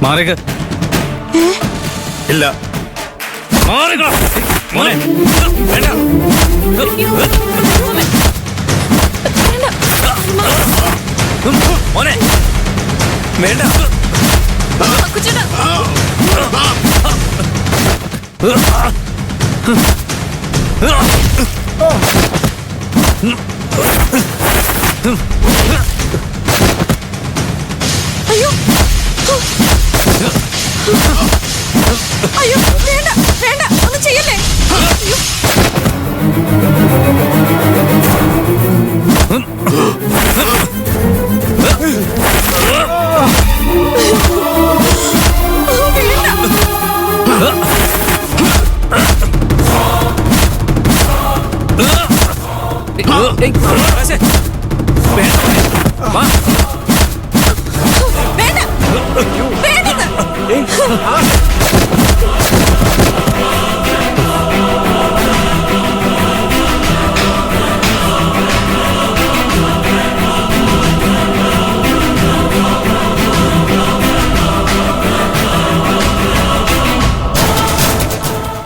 മാറിക്ക്. ഇല്ല. മാറിക്കോ മോനെ. വേണ്ട. മോനെ വേണ്ട. അയ്യോ അയ്യോ വേണ്ട വേണ്ട ഒന്നും ചെയ്യല്ലേ. അയ്യോ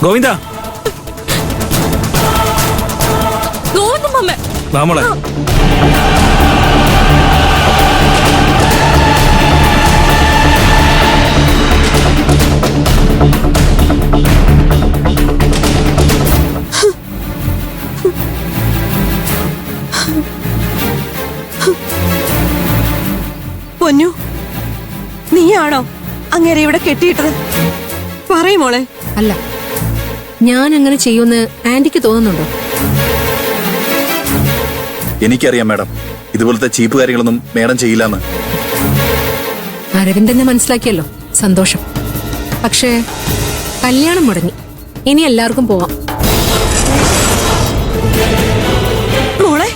ഗോവിന്ദ ഗോവിന്ദമ്മ നമ്മളെ പൊന്നു നീയാണോ അങ്ങേരെ ഇവിടെ കെട്ടിയിട്ടത്? പറയുമോളെ. അല്ല, ഞാൻ അങ്ങനെ ചെയ്യുമെന്ന് ആന്റിക്ക് തോന്നുന്നുണ്ടോ? എനിക്കറിയാം മാഡം, ഇതുപോലത്തെ ചീപ്പ് കാര്യങ്ങളൊന്നും മാഡം ചെയ്യില്ലെന്ന്. അരവിന്ദ് എന്നെ മനസ്സിലാക്കിയല്ലോ, സന്തോഷം. പക്ഷേ കല്യാണം മുടങ്ങി, ഇനി എല്ലാവർക്കും പോവാം. മോളെ.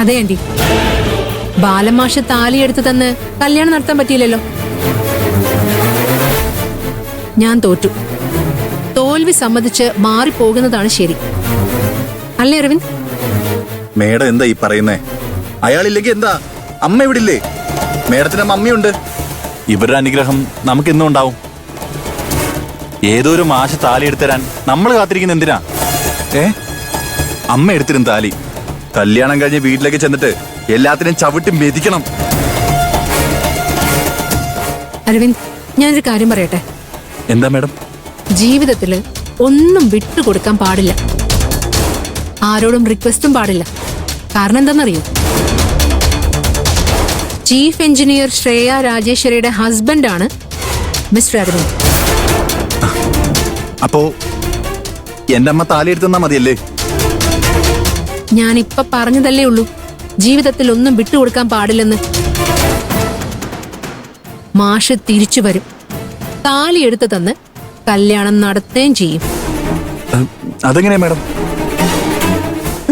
അതെ ആന്റി, ബാലമാഷ് താലി എടുത്തു തന്ന് കല്യാണം നടത്താൻ പറ്റിയില്ലല്ലോ. ഞാൻ തോറ്റു. തോൽവി സമ്മതിച്ച് മാറിപ്പോകുന്നതാണ് ശരി, അല്ലേ അരവിന്ദ്? മേഡം എന്താ ഈ പറയുന്നേ? അയാളില്ലെങ്കിൽ എന്താ, അമ്മ ഇവിടെ ഇല്ലേ? മേഡത്തിന് മമ്മിയുണ്ട്. ഇവരുടെ അനുഗ്രഹം നമുക്ക് എന്നും ഉണ്ടാവും. ഏതോ ഒരു മാഷ് താലി എടുത്തരാൻ നമ്മൾ കാത്തിരിക്കുന്ന എന്തിനാ? അമ്മ എടുത്തിരും താലി. കല്യാണം കഴിഞ്ഞ് വീട്ടിലേക്ക് ചെന്നിട്ട് എല്ലാത്തിനും ചവിട്ടി മെതിക്കണം. അരവിന്ദ്, ഞാനൊരു കാര്യം പറയട്ടെ. എന്താ മേഡം? ജീവിതത്തില് ഒന്നും വിട്ടുകൊടുക്കാൻ പാടില്ല, ആരോടും റിക്വസ്റ്റും പാടില്ല. കാരണം എന്താണെന്നറിയോ? ചീഫ് എഞ്ചിനീയർ ശ്രേയ രാജേശ്വരിയുടെ ഹസ്ബൻഡാണ് മിസ്റ്റർ അരവിന്ദ്. അപ്പോ എന്റെ അമ്മ താലി എടുത്തെന്നാ മതിയല്ലേ? ഞാനിപ്പൊ പറഞ്ഞതല്ലേ ഉള്ളൂ, ജീവിതത്തിൽ ഒന്നും വിട്ടുകൊടുക്കാൻ പാടില്ലെന്ന്. മാഷ് തിരിച്ചു വരും, താലി എടുത്തു തന്ന് കല്യാണം നടത്തുകയും ചെയ്യും. അതെങ്ങനെയാ മേഡം?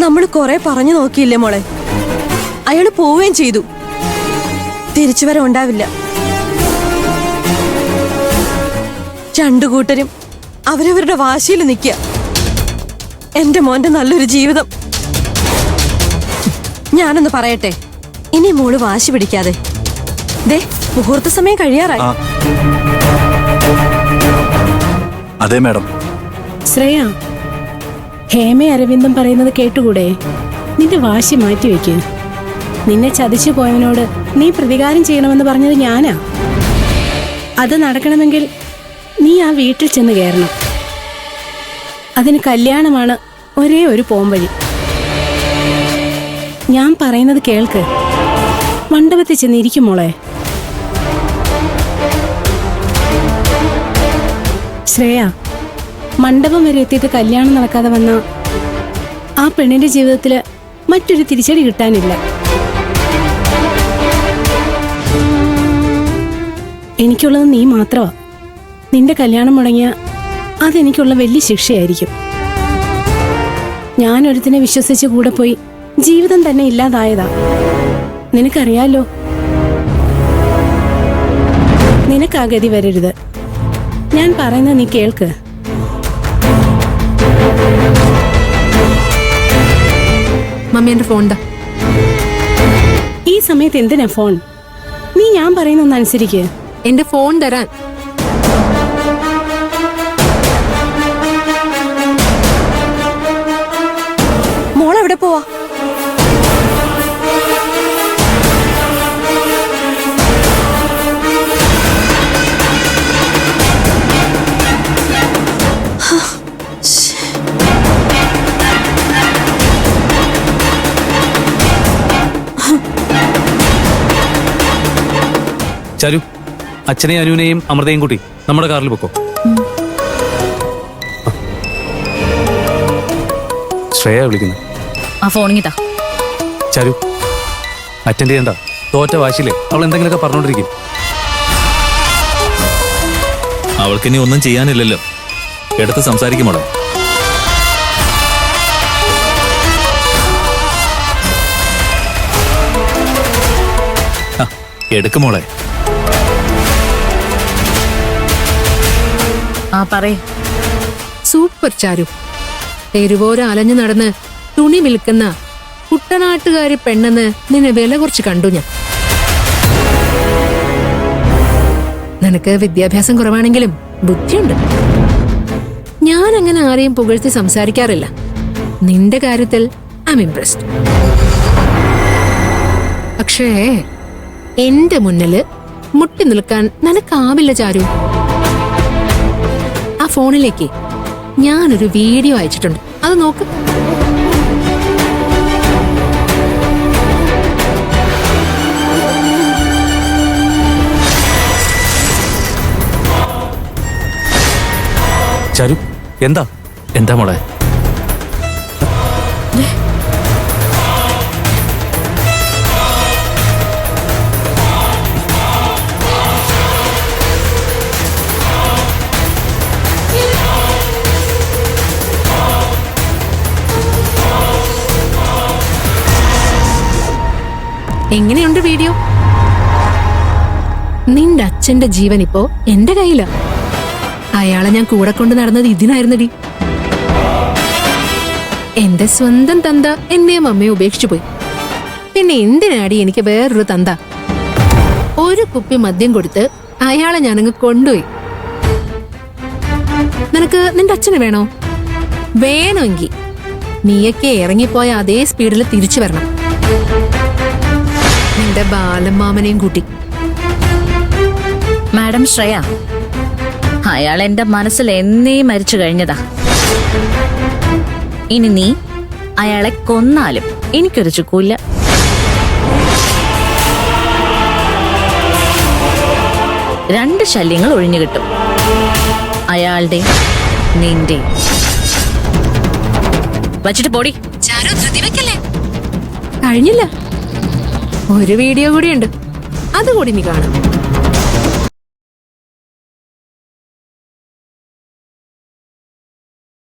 നമ്മൾ കൊറേ പറഞ്ഞു നോക്കിയില്ലേ മോളെ? അയാള് പോവുകയും ചെയ്തു. തിരിച്ചു വരെ ഉണ്ടാവില്ല. രണ്ടു കൂട്ടരും അവരവരുടെ വാശിയിൽ നിൽക്കുക. എന്റെ മോന്റെ നല്ലൊരു ജീവിതം. ഞാനൊന്ന് പറയട്ടെ, ഇനി മോള് വാശി പിടിക്കാതെ. ദേ, മുഹൂർത്ത സമയം കഴിയാറായി. അതെ മേഡം. ശ്രേയ, ഹേമ അരവിന്ദം പറയുന്നത് കേട്ടുകൂടെ? നിന്റെ വാശി മാറ്റിവെക്ക്. നിന്നെ ചതിച്ചു പോയവനോട് നീ പ്രതികാരം ചെയ്യണമെന്ന് പറഞ്ഞത് ഞാനാ. അത് നടക്കണമെങ്കിൽ നീ ആ വീട്ടിൽ ചെന്ന് കയറണം. അതിന് കല്യാണമാണ് ഒരേ ഒരു പോംവഴി. ഞാൻ പറയുന്നത് കേൾക്ക്. മണ്ഡപത്തിൽ ചെന്നിരിക്കും മോളെ. ശ്രേയ, മണ്ഡപം വരെ എത്തിയിട്ട് കല്യാണം നടക്കാതെ വന്ന ആ പെണ്ണിന്റെ ജീവിതത്തില് മറ്റൊരു തിരിച്ചടി കിട്ടാനില്ല. എനിക്കുള്ളത് നീ മാത്രമാ. നിന്റെ കല്യാണം മുടങ്ങിയ അതെനിക്കുള്ള വലിയ ശിക്ഷയായിരിക്കും. ഞാനൊരുത്തിനെ വിശ്വസിച്ച് കൂടെ പോയി ജീവിതം തന്നെ ഇല്ലാതായതാ. നിനക്കറിയാലോ. നിനക്കാ ഗതി വരരുത്. ഞാൻ പറയുന്നത് നീ കേൾക്ക്. മമ്മി, എന്റെ ഫോൺ. ഈ സമയത്ത് എന്തിനാ ഫോൺ? നീ ഞാൻ പറയുന്നൊന്ന് അനുസരിക്ക്. എന്റെ ഫോൺ തരാൻ. മോളെവിടെ പോവാ? ചാരു, അച്ഛനെയും അനുവിനെയും അമൃതയും കൂട്ടി നമ്മുടെ കാറിൽ പൊക്കോ. ശ്രേയ വിളിക്കുന്നു. ആ ഫോണിങ്ങിതാ. ചാരു, അറ്റൻഡ് ചെയ്യണ്ട. തോറ്റ വാശിയില്ലേ അവൾ എന്തെങ്കിലുമൊക്കെ പറഞ്ഞോണ്ടിരിക്കും. അവൾക്കിനി ഒന്നും ചെയ്യാനില്ലല്ലോ. എടുത്ത് സംസാരിക്കുമോടെ. എടുക്കുമോളെ. ആ പറയേ. സൂപ്പർ ചാരു. തെരുവോരം അലഞ്ഞു നടന്ന് തുണി വിൽക്കുന്ന കുട്ടനാട്ടുകാരി പെണ്ണെന്ന് നിന്നെ വില കുറച്ച് കണ്ടു ഞാൻ. നിനക്ക് വിദ്യാഭ്യാസം കുറവാണെങ്കിലും ബുദ്ധിയുണ്ട്. ഞാൻ അങ്ങനെ ആരെയും പുകഴ്ത്തി സംസാരിക്കാറില്ല. നിന്റെ കാര്യത്തിൽ ഐ ആം ഇംപ്രസ്ഡ്. പക്ഷേ എന്റെ മുന്നില് മുട്ടി നിൽക്കാൻ നിനക്കാവില്ല ചാരു. ആ ഫോണിലേക്ക് ഞാനൊരു വീഡിയോ അയച്ചിട്ടുണ്ട്, അത് നോക്ക്. ചാരു, എന്താ എന്താ മോളെ? എങ്ങനെയുണ്ട് വീഡിയോ? നിന്റെ അച്ഛന്റെ ജീവൻ ഇപ്പോ എന്റെ കയ്യിലാ. അയാളെ ഞാൻ കൂടെ കൊണ്ട് നടന്നത് ഇതിനായിരുന്നടി. എന്റെ സ്വന്തം തന്ത എന്നെയും അമ്മയും ഉപേക്ഷിച്ചു പോയി. പിന്നെ എന്തിനാടി എനിക്ക് വേറൊരു തന്ത? ഒരു കുപ്പി മദ്യം കൊടുത്ത് അയാളെ ഞാനങ്ങ് കൊണ്ടുപോയി. നിനക്ക് നിന്റെ അച്ഛന് വേണോ? വേണമെങ്കിൽ നീയൊക്കെ ഇറങ്ങിപ്പോയ അതേ സ്പീഡിൽ തിരിച്ചു വരണം, നിന്റെ ബാലമാമനെയും കൂട്ടി. മാഡം ശ്രേയ, അയാൾ എന്റെ മനസ്സിൽ എന്നേ മരിച്ചു കഴിഞ്ഞതാ. ഇനി നീ അയാളെ കൊന്നാലും എനിക്കൊരു ചുക്കൂല്ല. രണ്ട് ശല്യങ്ങൾ ഒഴിഞ്ഞു കിട്ടും, അയാളുടെ നിന്റെ. വച്ചിട്ട് പോടി. കഴിഞ്ഞില്ല, ഒരു വീഡിയോ കൂടിയുണ്ട്, അതുകൂടി നീ കാണാം.